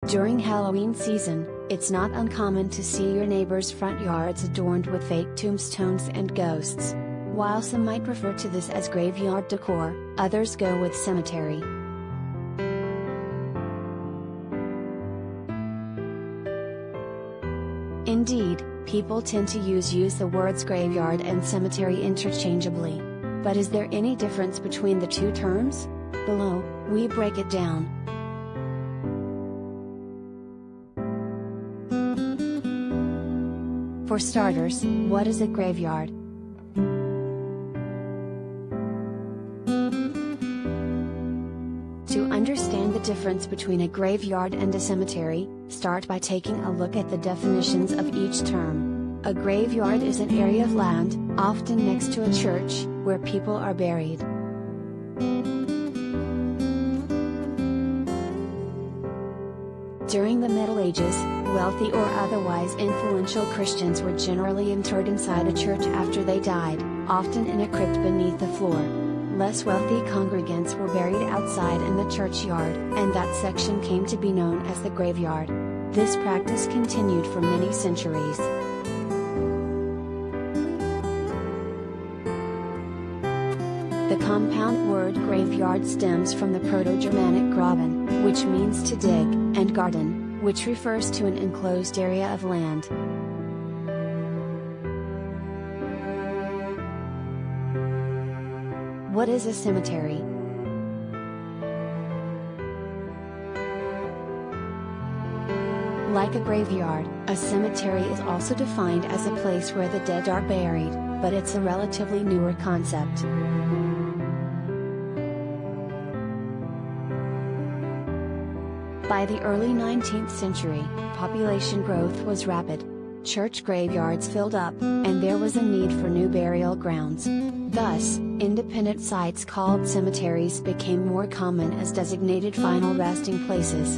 During Halloween season, it's not uncommon to see your neighbor's front yards adorned with fake tombstones and ghosts. While some might refer to this as graveyard decor, others go with cemetery. Indeed, people tend to use the words graveyard and cemetery interchangeably. But is there any difference between the two terms? Below, we break it down. For starters, what is a graveyard? To understand the difference between a graveyard and a cemetery, start by taking a look at the definitions of each term. A graveyard is an area of land, often next to a church, where people are buried. During the Middle Ages, wealthy or otherwise influential Christians were generally interred inside a church after they died, often in a crypt beneath the floor. Less wealthy congregants were buried outside in the churchyard, and that section came to be known as the graveyard. This practice continued for many centuries. The compound word graveyard stems from the Proto-Germanic graben, which means to dig, and garden, which refers to an enclosed area of land. What is a cemetery? Like a graveyard, a cemetery is also defined as a place where the dead are buried, but it's a relatively newer concept. By the early 19th century, population growth was rapid. Church graveyards filled up, and there was a need for new burial grounds. Thus, independent sites called cemeteries became more common as designated final resting places.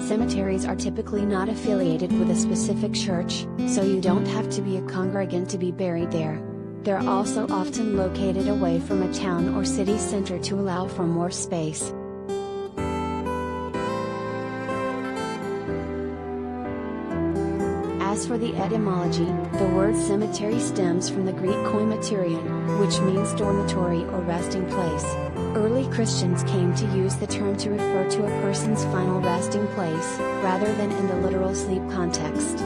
Cemeteries are typically not affiliated with a specific church, so you don't have to be a congregant to be buried there. They're also often located away from a town or city center to allow for more space. As for the etymology, the word cemetery stems from the Greek koimaterion, which means dormitory or resting place. Early Christians came to use the term to refer to a person's final resting place, rather than in the literal sleep context.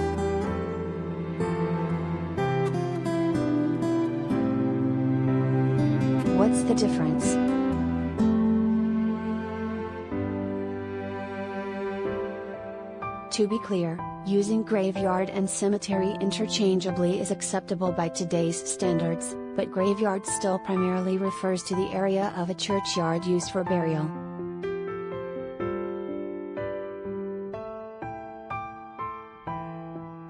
What's the difference? To be clear, using graveyard and cemetery interchangeably is acceptable by today's standards, but graveyard still primarily refers to the area of a churchyard used for burial.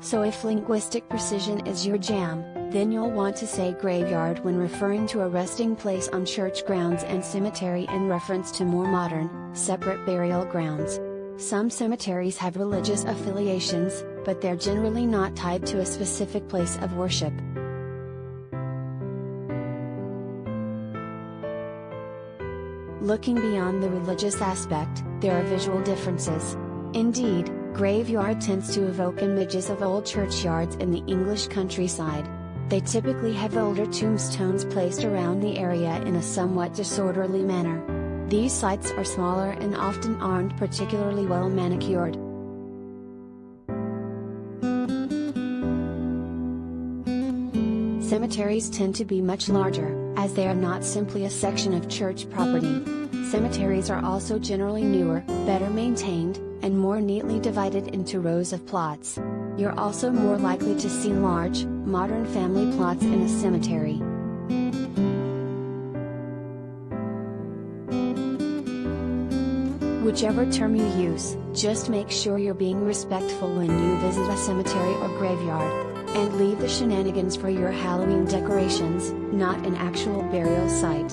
So if linguistic precision is your jam, then you'll want to say graveyard when referring to a resting place on church grounds and cemetery in reference to more modern, separate burial grounds. Some cemeteries have religious affiliations, but they're generally not tied to a specific place of worship. Looking beyond the religious aspect, there are visual differences. Indeed, graveyard tends to evoke images of old churchyards in the English countryside. They typically have older tombstones placed around the area in a somewhat disorderly manner. These sites are smaller and often aren't particularly well manicured. Cemeteries tend to be much larger, as they are not simply a section of church property. Cemeteries are also generally newer, better maintained, and more neatly divided into rows of plots. You're also more likely to see large, modern family plots in a cemetery. Whichever term you use, just make sure you're being respectful when you visit a cemetery or graveyard. And leave the shenanigans for your Halloween decorations, not an actual burial site.